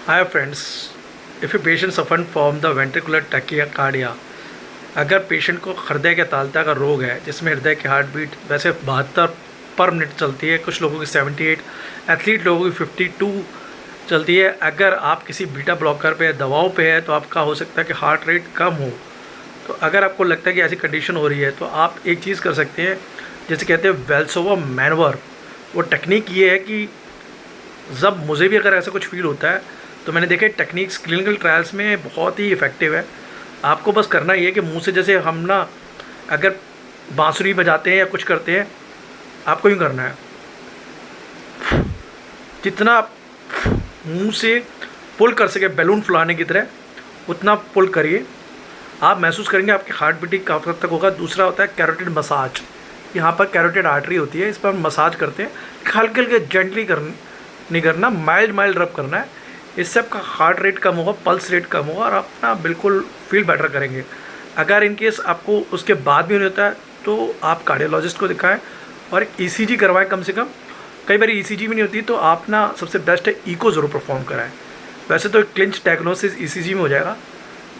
Hi friends, if a patient suffer from the ventricular tachycardia, अगर patient को हृदय के तालता का रोग है जिसमें हृदय की हार्ट बीट वैसे 72 पर मिनट चलती है, कुछ लोगों की 78, एथलीट लोगों की 52 चलती है। अगर आप किसी बीटा ब्लॉकर पे दवाओं पे है तो आपका हो सकता है कि हार्ट रेट कम हो। तो अगर आपको लगता है कि ऐसी कंडीशन हो रही है तो आप एक चीज़ कर सकते हैं, जैसे कहते हैं वेल्सोवा मैनवर। वो टेक्निक ये है कि जब मुझे भी अगर ऐसा कुछ फील होता है तो मैंने देखा टेक्निक्स क्लिनिकल ट्रायल्स में बहुत ही इफ़ेक्टिव है। आपको बस करना ये है कि मुंह से, जैसे हम ना अगर बांसुरी बजाते हैं या कुछ करते हैं, आपको यूँ करना है, जितना आप मुंह से पुल कर सके बैलून फुलाने की तरह उतना पुल करिए। आप महसूस करेंगे आपकी हार्ट बीटिंग काफ़ी हद तक होगा। दूसरा होता है कैरोटिड मसाज। यहाँ पर कैरोटिड आर्टरी होती है, इस पर हम मसाज करते हैं, हल्के हल्के जेंटली नहीं करना, माइल्ड रब करना है। इससे आपका हार्ट रेट कम होगा, पल्स रेट कम होगा और आप ना बिल्कुल फील बेटर करेंगे। अगर इन केस आपको उसके बाद भी नहीं होता है तो आप कार्डियोलॉजिस्ट को दिखाएं और ईसीजी करवाएं कम से कम। कई बार ईसीजी भी नहीं होती तो आप ना सबसे बेस्ट है ईको ज़रूर परफॉर्म कराएं। वैसे तो क्लिंच डायग्नोसिस ईसीजी में हो जाएगा,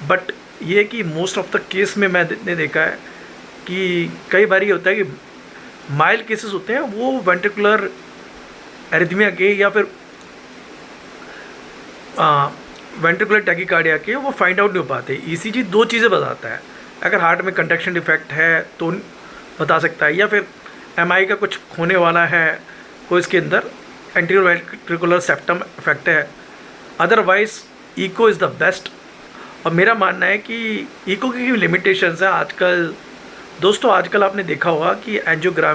बट ये कि मोस्ट ऑफ द केस में मैंने देखा है कि कई बार ये होता है कि माइल्ड केसेस होते हैं वो वेंट्रिकुलर एरिथमिया के या फिर वेंट्रिकुलर टैकिकार्डिया के वो फाइंड आउट नहीं हो पाते। ईसीजी दो चीज़ें बताता है, अगर हार्ट में कंट्रैक्शन डिफेक्ट है तो बता सकता है, या फिर एमआई का कुछ होने वाला है, कोई इसके अंदर एंटीरियर वेंट्रिकुलर सेप्टम इफेक्ट है। Otherwise eco is the best. और मेरा मानना है कि ईको की लिमिटेशंस है आजकल। दोस्तों आजकल आपने देखा होगा कि एंजियोग्राम